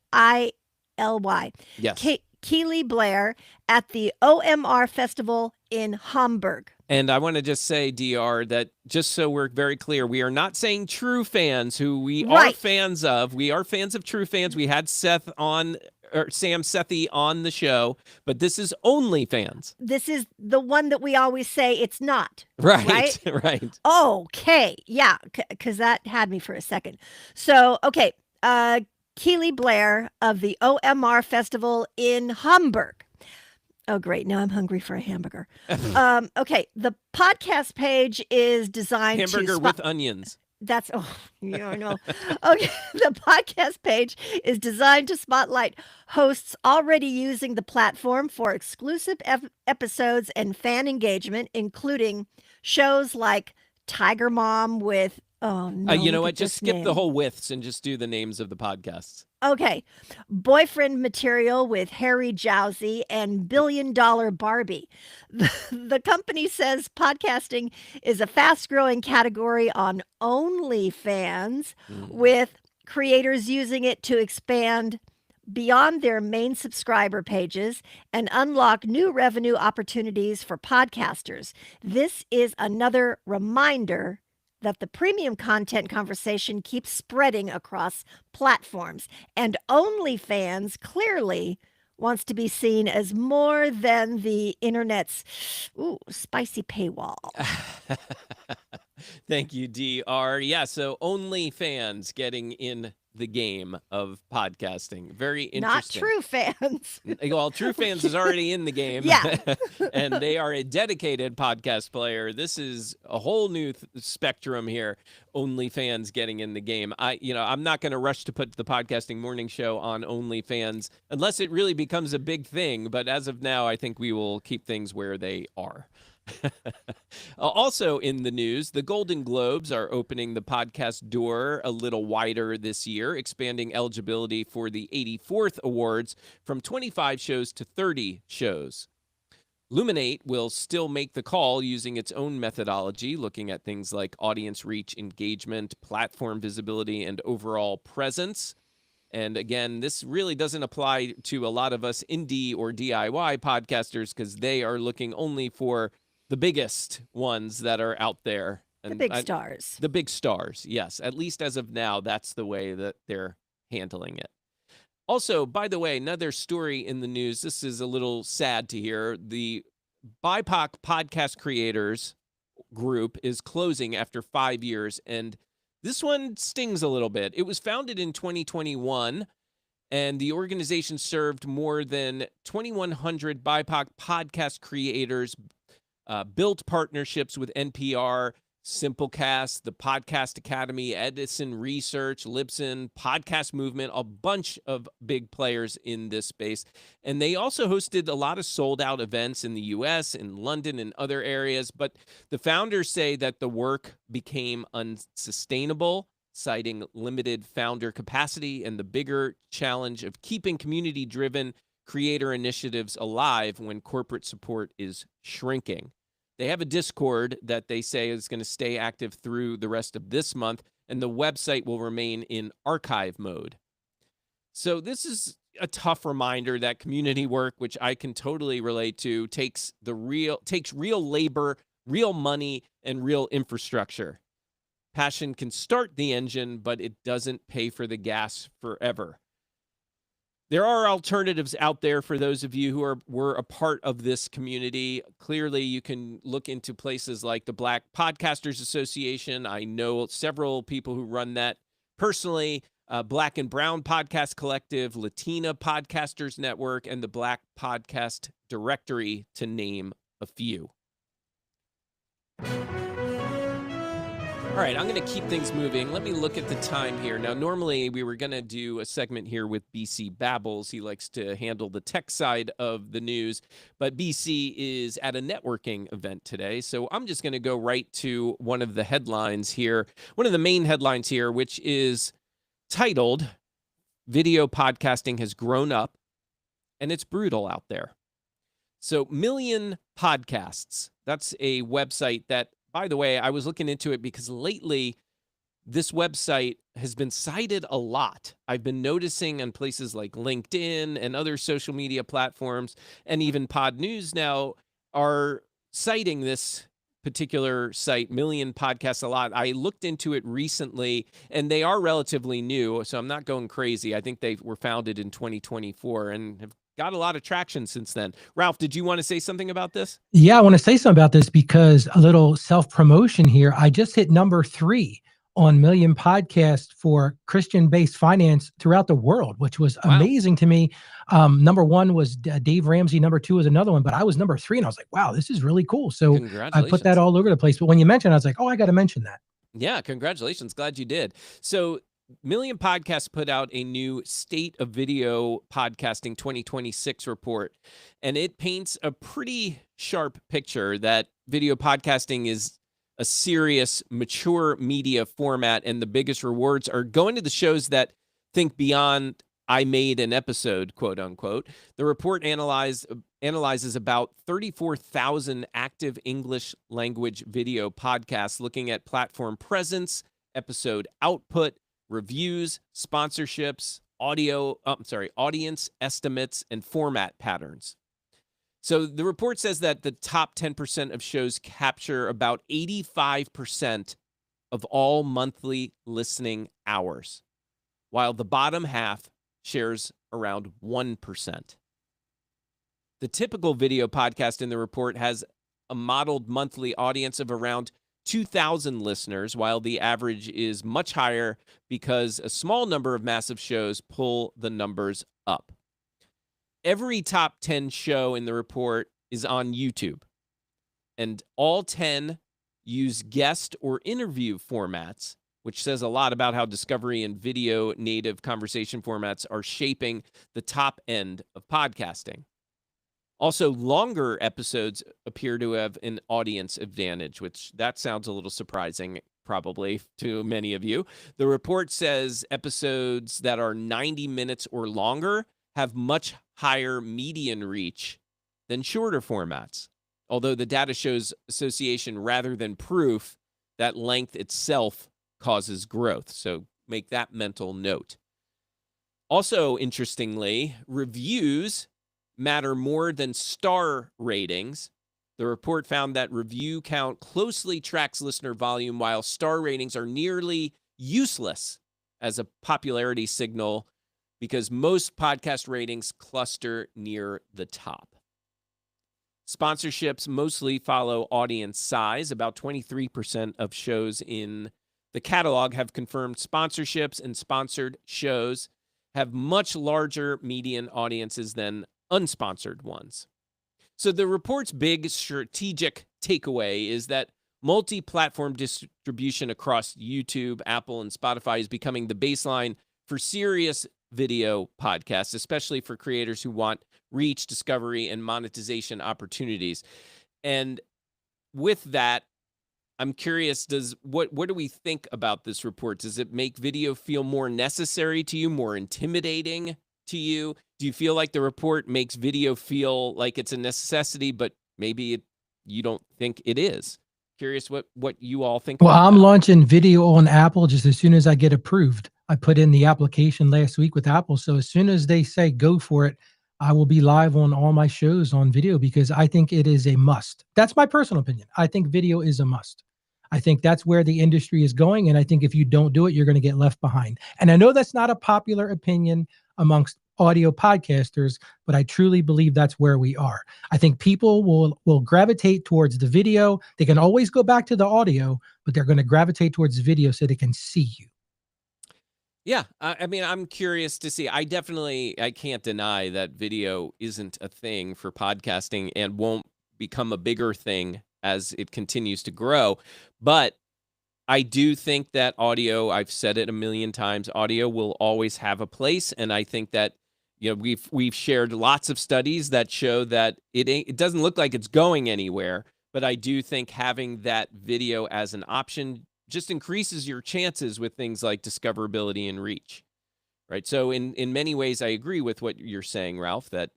Yes. Keely Blair at the OMR Festival in Hamburg. And I want to just say, DR, that just so we're very clear, we are not saying true fans who we are fans of. We are fans of true fans. We had Sam Sethi on the show, but this is OnlyFans. This is the one that we always say it's not. Right. Okay. Yeah, because that had me for a second. So, okay. Keely Blair of the OMR Festival in Hamburg. Oh, great. Now I'm hungry for a hamburger. Okay. The podcast page is designed Hamburger with onions. That's, yeah, I know. Okay. The podcast page is designed to spotlight hosts already using the platform for exclusive episodes and fan engagement, including shows like Tiger Mom with, oh, no. You know what? Just skip the whole widths and just do the names of the podcasts. Okay. Boyfriend Material with Harry Jowsey and $1 Billion Barbie. The company says podcasting is a fast-growing category on OnlyFans, with creators using it to expand beyond their main subscriber pages and unlock new revenue opportunities for podcasters. This is another reminder that the premium content conversation keeps spreading across platforms, and OnlyFans clearly wants to be seen as more than the internet's spicy paywall. Thank you, DR. Yeah, so OnlyFans getting in the game of podcasting. Very interesting. Not true fans. Well, True Fans is already in the game. Yeah. And they are a dedicated podcast player. This is a whole new spectrum here. OnlyFans getting in the game. I'm not going to rush to put the Podcasting Morning Show on OnlyFans unless it really becomes a big thing. But as of now, I think we will keep things where they are. Also in the news, the Golden Globes are opening the podcast door a little wider this year, expanding eligibility for the 84th awards from 25 shows to 30 shows. Luminate will still make the call using its own methodology, looking at things like audience reach, engagement, platform visibility, and overall presence. And again, this really doesn't apply to a lot of us indie or DIY podcasters because they are looking only for the biggest ones that are out there. And the big stars. The big stars, yes. At least as of now, that's the way that they're handling it. Also, by the way, another story in the news. This is a little sad to hear. The BIPOC Podcast Creators group is closing after 5 years. And this one stings a little bit. It was founded in 2021. And the organization served more than 2,100 BIPOC podcast creators, built partnerships with NPR, Simplecast, the Podcast Academy, Edison Research, Libsyn, Podcast Movement, a bunch of big players in this space. And they also hosted a lot of sold-out events in the U.S., in London, and other areas. But the founders say that the work became unsustainable, citing limited founder capacity and the bigger challenge of keeping community-driven creator initiatives alive when corporate support is shrinking. They have a Discord that they say is going to stay active through the rest of this month, and the website will remain in archive mode. So this is a tough reminder that community work, which I can totally relate to, takes real labor, real money, and real infrastructure. Passion can start the engine, but it doesn't pay for the gas forever. There are alternatives out there for those of you who were a part of this community. Clearly, you can look into places like the Black Podcasters Association. I know several people who run that personally. Black and Brown Podcast Collective, Latina Podcasters Network, and the Black Podcast Directory, to name a few. All right, I'm going to keep things moving. Let me look at the time here. Now, normally we were going to do a segment here with BC Babbles. He likes to handle the tech side of the news, but BC is at a networking event today. So I'm just going to go right to one of the headlines here, one of the main headlines here, which is titled, "Video Podcasting Has Grown Up and It's Brutal Out There." So Million Podcasts, that's a website that, by the way, I was looking into it because lately this website has been cited a lot. I've been noticing on places like LinkedIn and other social media platforms, and even Pod News now are citing this particular site, Million Podcasts, a lot. I looked into it recently, and they are relatively new, so I'm not going crazy. I think they were founded in 2024 and have got a lot of traction since then. Ralph, did you want to say something about this? Yeah, I want to say something about this because a little self-promotion here. I just hit number 3 on Million Podcast for Christian-based finance throughout the world, which was amazing to me. Number one was Dave Ramsey. Number two was another one, but I was number 3, and I was like, wow, this is really cool. So I put that all over the place. But when you mentioned, I was like, oh, I got to mention that. Yeah, congratulations. Glad you did. So Million Podcasts put out a new State of Video Podcasting 2026 report, and it paints a pretty sharp picture that video podcasting is a serious, mature media format, and the biggest rewards are going to the shows that think beyond I made an episode, quote unquote. The report analyzes about 34,000 active English language video podcasts, looking at platform presence, episode output, reviews, sponsorships, audience estimates, and format patterns. So the report says that the top 10% of shows capture about 85% of all monthly listening hours, while the bottom half shares around 1%. The typical video podcast in the report has a modeled monthly audience of around 2,000 listeners, while the average is much higher because a small number of massive shows pull the numbers up. Every top 10 show in the report is on YouTube, and all 10 use guest or interview formats, which says a lot about how discovery and video native conversation formats are shaping the top end of podcasting. Also, longer episodes appear to have an audience advantage, which that sounds a little surprising, probably to many of you. The report says episodes that are 90 minutes or longer have much higher median reach than shorter formats, although the data shows association rather than proof that length itself causes growth. So make that mental note. Also, interestingly, reviews matter more than star ratings. The report found that review count closely tracks listener volume, while star ratings are nearly useless as a popularity signal because most podcast ratings cluster near the top. Sponsorships mostly follow audience size. About 23% of shows in the catalog have confirmed sponsorships, and sponsored shows have much larger median audiences than unsponsored ones. So the report's big strategic takeaway is that multi-platform distribution across YouTube, Apple, and Spotify is becoming the baseline for serious video podcasts, especially for creators who want reach, discovery, and monetization opportunities. And with that, I'm curious, what do we think about this report? Does it make video feel more necessary to you, more intimidating to you? Do you feel like the report makes video feel like it's a necessity, but maybe you don't think it is? Curious what you all think. Well, about I'm that. launching video on Apple just as soon as I get approved. I put in the application last week with Apple. So as soon as they say go for it, I will be live on all my shows on video because I think it is a must. That's my personal opinion. I think video is a must. I think that's where the industry is going. And I think if you don't do it, you're going to get left behind. And I know that's not a popular opinion amongst audio podcasters, but I truly believe that's where we are. I think people will gravitate towards the video. They can always go back to the audio, but they're going to gravitate towards the video so they can see you. Yeah, I mean, I'm curious to see. I can't deny that video isn't a thing for podcasting and won't become a bigger thing as it continues to grow. But I do think that audio, I've said it a million times, audio will always have a place. And I think that, we've shared lots of studies that show that it doesn't look like it's going anywhere. But I do think having that video as an option just increases your chances with things like discoverability and reach, right? So in many ways, I agree with what you're saying, Ralph, that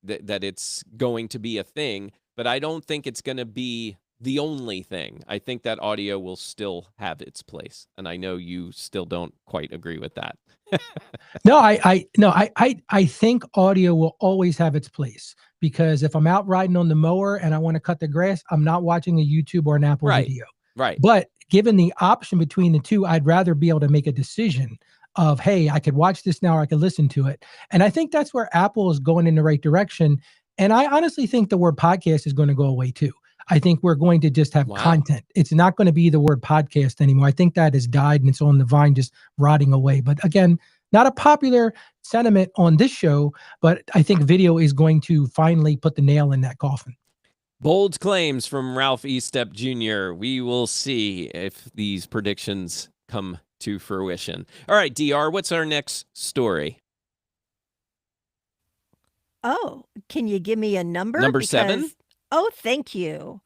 it's going to be a thing, but I don't think it's going to be the only thing. I think that audio will still have its place, and I know you still don't quite agree with that. No, I think audio will always have its place because if I'm out riding on the mower and I want to cut the grass, I'm not watching a YouTube or an Apple video. Right. But given the option between the two, I'd rather be able to make a decision of, hey, I could watch this now or I could listen to it. And I think that's where Apple is going in the right direction. And I honestly think the word podcast is going to go away too. I think we're going to just have content. It's not going to be the word podcast anymore. I think that has died and it's on the vine just rotting away. But again, not a popular sentiment on this show, but I think video is going to finally put the nail in that coffin. Bold claims from Ralph Estep Jr. We will see if these predictions come to fruition. All right, DR, what's our next story? Oh, can you give me a number? Number 7? Oh, thank you.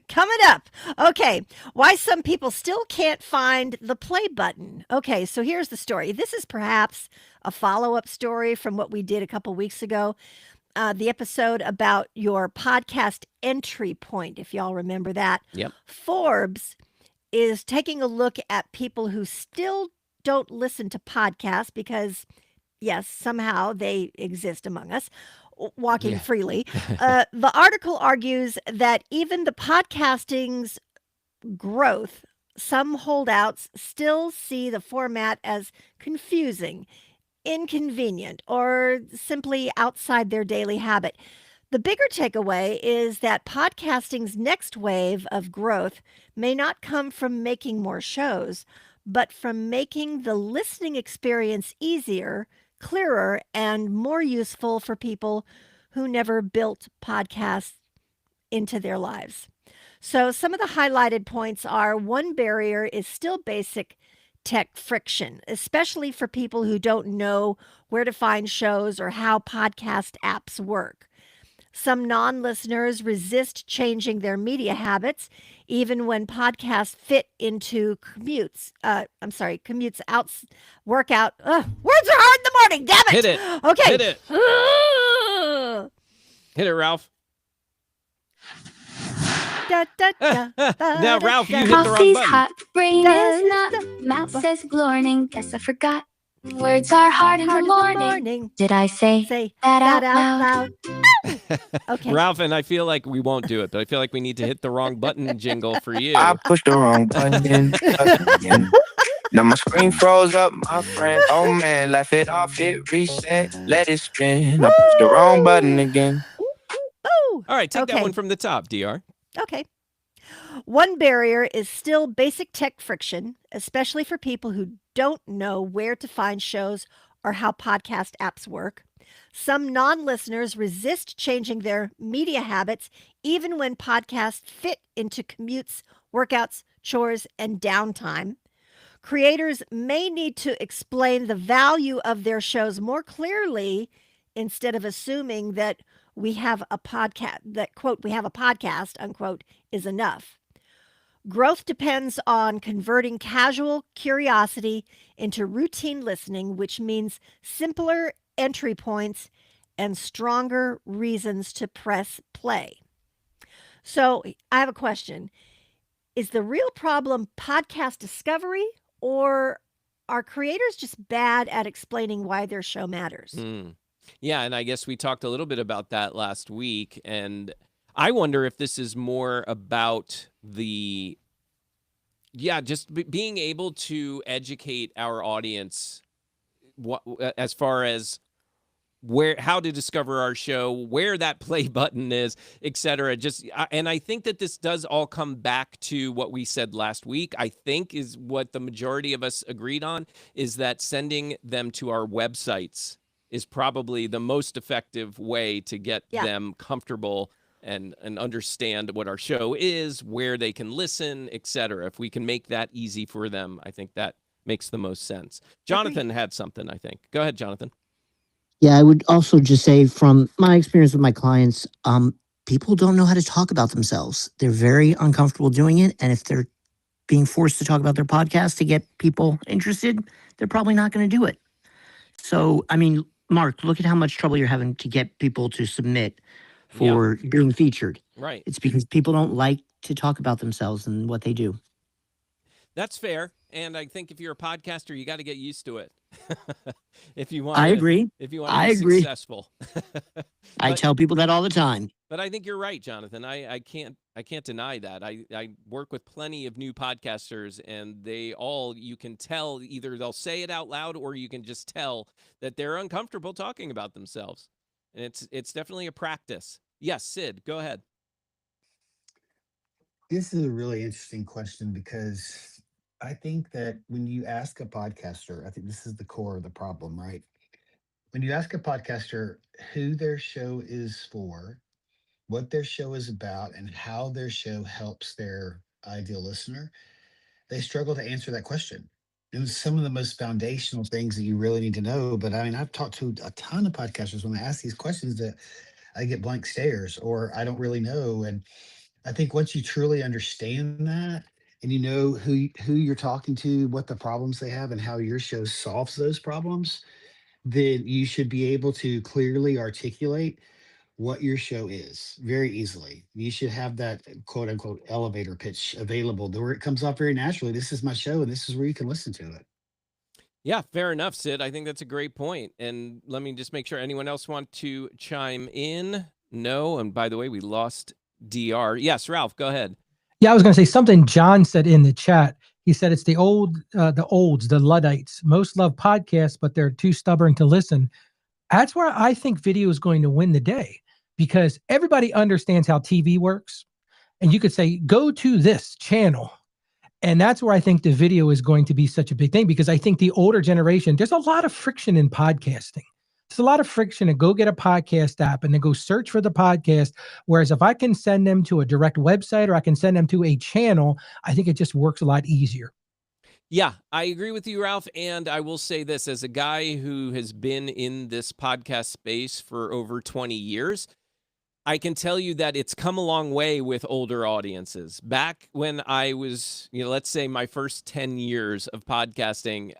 Coming up. Okay. Why some people still can't find the play button. Okay. So here's the story. This is perhaps a follow-up story from what we did a couple weeks ago. The episode about your podcast entry point, if y'all remember that. Yep. Forbes is taking a look at people who still don't listen to podcasts because, yes, somehow they exist among us, walking freely. The article argues that even the podcasting's growth, some holdouts still see the format as confusing, inconvenient, or simply outside their daily habit. The bigger takeaway is that podcasting's next wave of growth may not come from making more shows, but from making the listening experience easier, clearer, and more useful for people who never built podcasts into their lives. So some of the highlighted points are: one barrier is still basic tech friction, especially for people who don't know where to find shows or how podcast apps work. Some non-listeners resist changing their media habits, even when podcasts fit into commutes out, workout. Words are hard in the morning, damn it! Hit it. Okay. Hit it. Hit it, Ralph. Now, Ralph, you hit the wrong Coffee's button. hot, brain is not. Mouth says morning. Guess I forgot. Words are hard in the morning. Did I say that out loud? Okay. Ralph, and I feel like we won't do it, but I feel like we need to hit the wrong button jingle for you. I pushed the wrong button again. Now my screen froze up, my friend. Oh man, laugh it off, it reset, let it spin. I pushed the wrong button again. All right, take that one from the top, DR. Okay. One barrier is still basic tech friction, especially for people who don't know where to find shows or how podcast apps work. Some non-listeners resist changing their media habits, even when podcasts fit into commutes, workouts, chores, and downtime. Creators may need to explain the value of their shows more clearly instead of assuming that we have a podcast, that, quote, we have a podcast, unquote, is enough. Growth depends on converting casual curiosity into routine listening, which means simpler entry points and stronger reasons to press play. So I have a question. Is the real problem podcast discovery, or are creators just bad at explaining why their show matters? Yeah, and I guess we talked a little bit about that last week, and I wonder if this is more about the, just being able to educate our audience as far as how to discover our show, where that play button is, etc. And I think that this does all come back to what we said last week. I think is what the majority of us agreed on, is that sending them to our websites is probably the most effective way to get them comfortable and understand what our show is, where they can listen, etc. If we can make that easy for them, I think that makes the most sense. Jonathan had something, I think. Go ahead, Jonathan. Yeah, I would also just say from my experience with my clients, people don't know how to talk about themselves. They're very uncomfortable doing it. And if they're being forced to talk about their podcast to get people interested, they're probably not going to do it. So, I mean, Mark, look at how much trouble you're having to get people to submit for being featured. Right. It's because people don't like to talk about themselves and what they do. That's fair. And I think if you're a podcaster, you got to get used to it. If you want, I agree. If you want to be successful, I tell people that all the time. But I think you're right, Jonathan. I can't deny that. I work with plenty of new podcasters, and you can tell, either they'll say it out loud or you can just tell that they're uncomfortable talking about themselves. And it's definitely a practice. Yes, Sid, go ahead. This is a really interesting question because I think that when you ask a podcaster, I think this is the core of the problem, right? When you ask a podcaster who their show is for, what their show is about, and how their show helps their ideal listener, they struggle to answer that question. And some of the most foundational things that you really need to know. But I mean, I've talked to a ton of podcasters when I ask these questions that I get blank stares or I don't really know. And I think once you truly understand that and you know who you're talking to, what the problems they have, and how your show solves those problems, then you should be able to clearly articulate what your show is very easily. You should have that quote unquote elevator pitch available where it comes off very naturally. This is my show and this is where you can listen to it. Yeah, fair enough, Sid. I think that's a great point. And let me just make sure, anyone else want to chime in? No. And by the way, we lost DR. Yes, Ralph, go ahead. Yeah, I was going to say something John said in the chat. He said it's the olds, the Luddites. Most love podcasts, but they're too stubborn to listen. That's where I think video is going to win the day, because everybody understands how TV works. And you could say, go to this channel. And that's where I think the video is going to be such a big thing, because I think the older generation, there's a lot of friction in podcasting. There's a lot of friction to go get a podcast app and then go search for the podcast. Whereas if I can send them to a direct website or I can send them to a channel, I think it just works a lot easier. Yeah, I agree with you, Ralph. And I will say this, as a guy who has been in this podcast space for over 20 years, I can tell you that it's come a long way with older audiences. Back when I was, let's say my first 10 years of podcasting,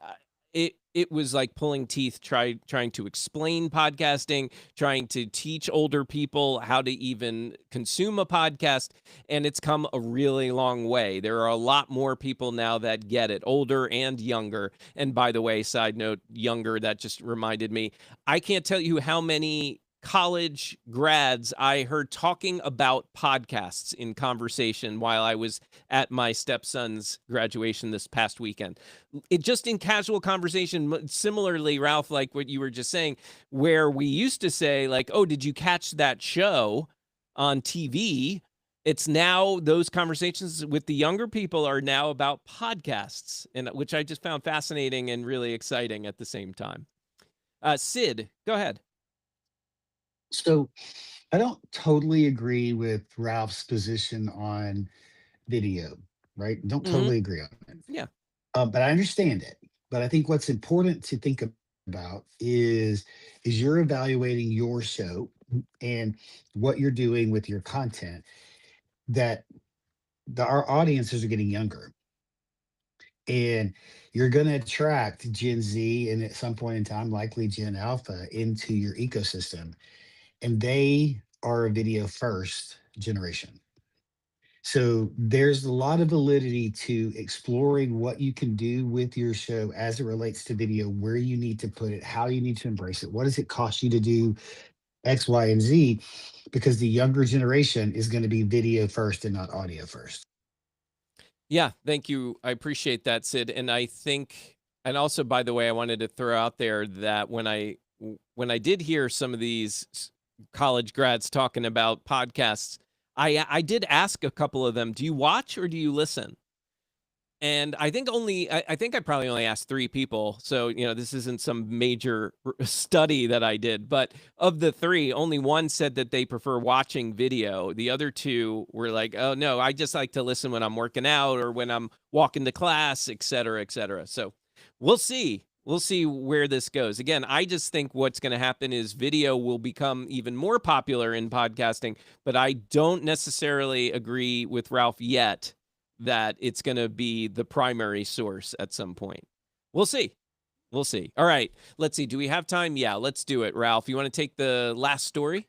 it was like pulling teeth trying to explain podcasting, trying to teach older people how to even consume a podcast, and it's come a really long way. There are a lot more people now that get it, older and younger. And by the way, side note, younger, that just reminded me, I can't tell you how many college grads I heard talking about podcasts in conversation while I was at my stepson's graduation this past weekend. It just in casual conversation, similarly, Ralph, like what you were just saying, where we used to say like, oh, did you catch that show on TV? It's now those conversations with the younger people are now about podcasts, and which I just found fascinating and really exciting at the same time. Sid, go ahead. So I don't totally agree with Ralph's position on video, right? Don't totally agree on it. Yeah. But I understand it. But I think what's important to think about is you're evaluating your show and what you're doing with your content, that our audiences are getting younger. And you're going to attract Gen Z and at some point in time, likely Gen Alpha into your ecosystem. And they are a video first generation. So there's a lot of validity to exploring what you can do with your show as it relates to video, where you need to put it, how you need to embrace it. What does it cost you to do X, Y, and Z? Because the younger generation is going to be video first and not audio first. Yeah, thank you. I appreciate that, Sid. And I think, and also, by the way, I wanted to throw out there that when I did hear some of these college grads talking about podcasts, I did ask a couple of them, do you watch or do you listen? And I think I probably only asked 3 people. So, this isn't some major study that I did, but of the 3, only 1 said that they prefer watching video. The other 2 were like, oh no, I just like to listen when I'm working out or when I'm walking to class, et cetera, et cetera. So we'll see. We'll see where this goes. Again, I just think what's going to happen is video will become even more popular in podcasting, but I don't necessarily agree with Ralph yet that it's going to be the primary source at some point. We'll see. We'll see. All right. Let's see. Do we have time? Yeah, let's do it. Ralph, you want to take the last story?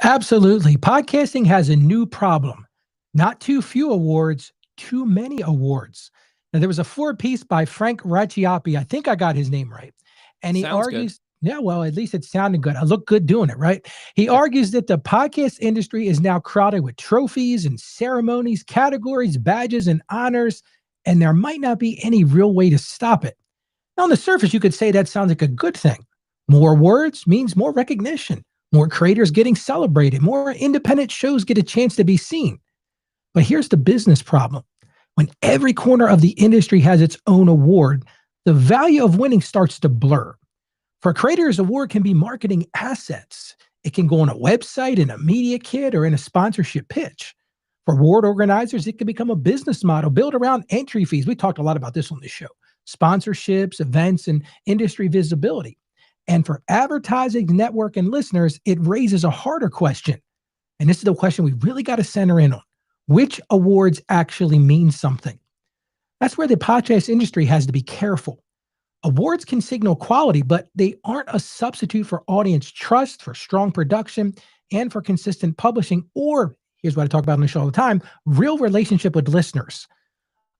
Absolutely. Podcasting has a new problem. Not too few awards, too many awards. Now, there was a 4-piece by Frank Racciapi. I think I got his name right. And he argues, yeah, well, at least it sounded good. I look good doing it, right? He argues that the podcast industry is now crowded with trophies and ceremonies, categories, badges, and honors, and there might not be any real way to stop it. Now, on the surface, you could say that sounds like a good thing. More words means more recognition. more creators getting celebrated, more independent shows get a chance to be seen. But here's the business problem. When every corner of the industry has its own award, the value of winning starts to blur. For creators, award can be marketing assets. It can go on a website, in a media kit, or in a sponsorship pitch. For award organizers, it can become a business model built around entry fees. We talked a lot about this on this show. Sponsorships, events, and industry visibility. And for advertising, network, and listeners, it raises a harder question. And this is the question we really got to center in on. Which awards actually mean something? That's where the podcast industry has to be careful. Awards can signal quality, but they aren't a substitute for audience trust, for strong production, and for consistent publishing, or, here's what I talk about on the show all the time, real relationship with listeners.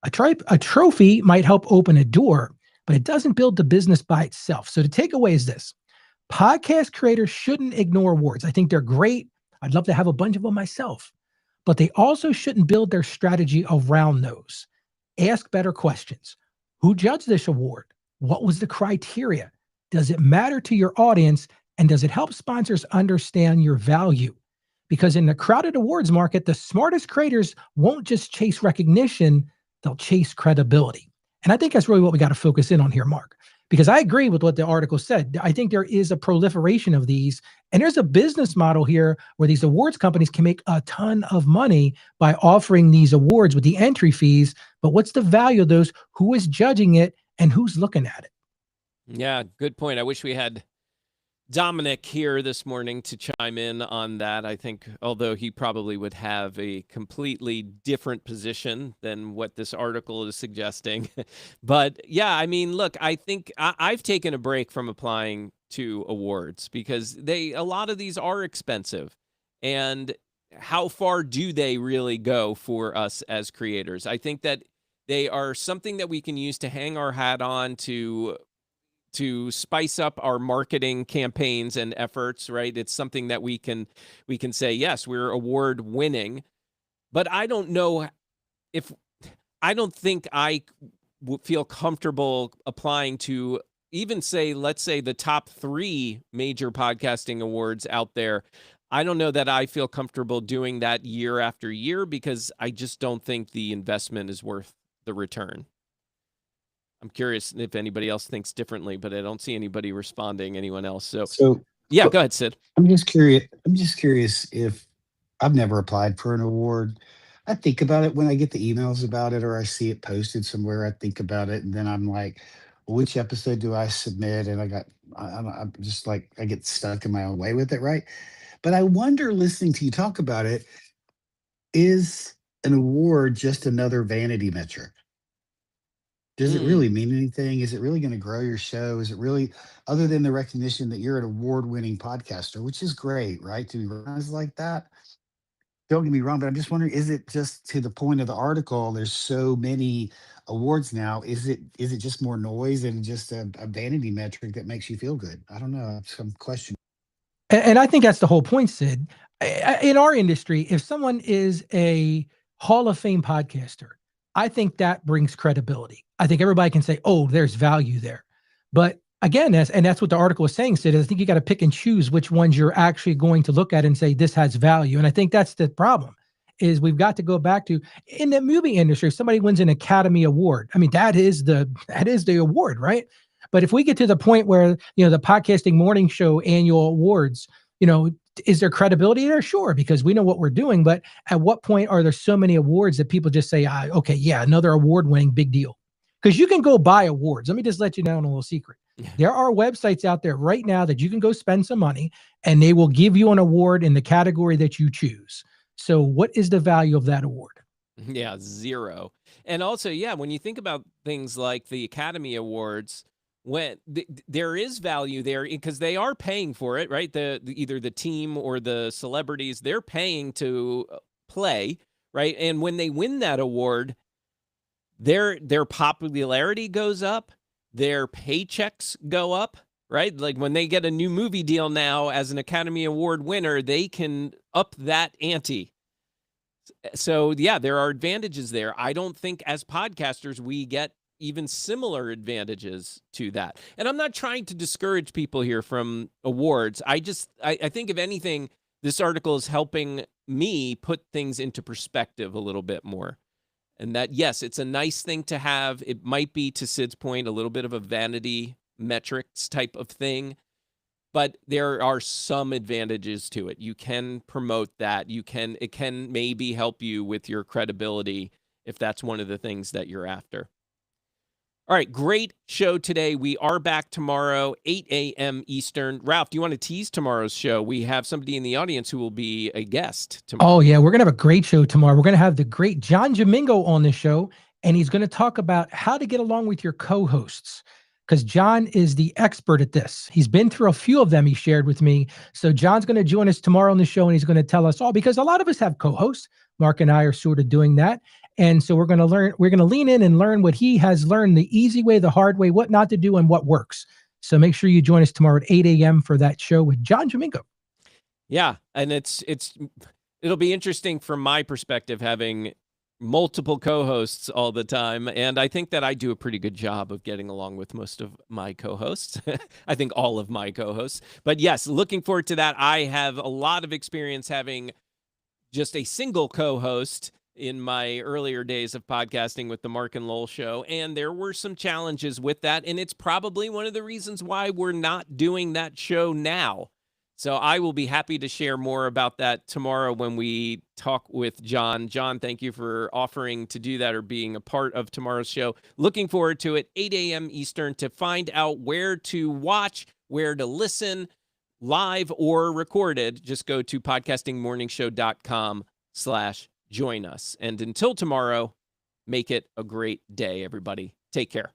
A trophy might help open a door, but it doesn't build the business by itself. So the takeaway is this. Podcast creators shouldn't ignore awards. I think they're great. I'd love to have a bunch of them myself. But they also shouldn't build their strategy around those. Ask better questions. Who judged this award? What was the criteria? Does it matter to your audience? And does it help sponsors understand your value? Because in the crowded awards market, the smartest creators won't just chase recognition, they'll chase credibility. And I think that's really what we got to focus in on here, Mark, because I agree with what the article said. I think there is a proliferation of these, and there's a business model here where these awards companies can make a ton of money by offering these awards with the entry fees. But what's the value of those? Who is judging it and who's looking at it? Yeah, good point. I wish we had Dominic here this morning to chime in on that. I think, although he probably would have a completely different position than what this article is suggesting. But yeah, I mean, look, I think I've taken a break from applying to awards because a lot of these are expensive. And how far do they really go for us as creators? I think that they are something that we can use to hang our hat on, to spice up our marketing campaigns and efforts, right? It's something that we can say, yes, we're award winning, but I don't think I would feel comfortable applying to even say, let's say the top 3 major podcasting awards out there. I don't know that I feel comfortable doing that year after year because I just don't think the investment is worth the return. I'm curious if anybody else thinks differently, but I don't see anybody responding, anyone else. So yeah, go ahead, Sid. I'm just curious if I've never applied for an award. I think about it when I get the emails about it or I see it posted somewhere. I think about it and then I'm like, which episode do I submit? And I'm just like, I get stuck in my own way with it, right? But I wonder, listening to you talk about it, is an award just another vanity metric? Does it really mean anything? Is it really going to grow your show? Is it really, other than the recognition that you're an award-winning podcaster, which is great, right? To be recognized like that. Don't get me wrong, but I'm just wondering, is it just to the point of the article, there's so many awards now, is it just more noise and just a vanity metric that makes you feel good? I don't know. Some question. And I think that's the whole point, Sid. In our industry, if someone is a Hall of Fame podcaster, I think that brings credibility. I think everybody can say, oh, there's value there. But again, that's what the article is saying, Sid. I think you got to pick and choose which ones you're actually going to look at and say, this has value. And I think that's the problem, is we've got to go back to, in the movie industry, if somebody wins an Academy Award, I mean, that is the award, right? But if we get to the point where, the Podcasting Morning Show annual awards, is there credibility there? Sure, because we know what we're doing. But at what point are there so many awards that people just say, okay, yeah, another award-winning, big deal? Because you can go buy awards. Let me just let you know a little secret. There are websites out there right now that you can go spend some money and they will give you an award in the category that you choose. So what is the value of that award? Yeah, 0. And also, yeah, when you think about things like the Academy Awards, when there is value there because they are paying for it, right? Either the team or the celebrities, they're paying to play, right? And when they win that award, their popularity goes up, their paychecks go up, right? Like when they get a new movie deal now as an Academy Award winner, they can up that ante. So yeah, there are advantages there. I don't think as podcasters we get even similar advantages to that. And I'm not trying to discourage people here from awards. I think if anything, this article is helping me put things into perspective a little bit more. And that, yes, it's a nice thing to have. It might be, to Sid's point, a little bit of a vanity metrics type of thing, but there are some advantages to it. You can promote that. It can maybe help you with your credibility if that's one of the things that you're after. All right, great show today. We are back tomorrow, 8 a.m. Eastern. Ralph, do you want to tease tomorrow's show? We have somebody in the audience who will be a guest tomorrow. Oh, yeah, we're going to have a great show tomorrow. We're going to have the great John Domingo on the show, and he's going to talk about how to get along with your co-hosts, because John is the expert at this. He's been through a few of them he shared with me. So John's going to join us tomorrow on the show, and he's going to tell us all, because a lot of us have co-hosts. Mark and I are sort of doing that. And so we're going to lean in and learn what he has learned, the easy way, the hard way, what not to do, and what works. So make sure you join us tomorrow at 8 a.m. for that show with John Domingo. Yeah, and it'll be interesting from my perspective, having multiple co-hosts all the time. And I think that I do a pretty good job of getting along with most of my co-hosts. I think all of my co-hosts. But yes, looking forward to that. I have a lot of experience having just a single co-host in my earlier days of podcasting with the Mark and Lowell show. And there were some challenges with that. And it's probably one of the reasons why we're not doing that show now. So I will be happy to share more about that tomorrow when we talk with John. John, thank you for offering to do that or being a part of tomorrow's show. Looking forward to it, 8 a.m. Eastern. To find out where to watch, where to listen, live or recorded, just go to podcastingmorningshow.com/join us. And until tomorrow, make it a great day, everybody. Take care.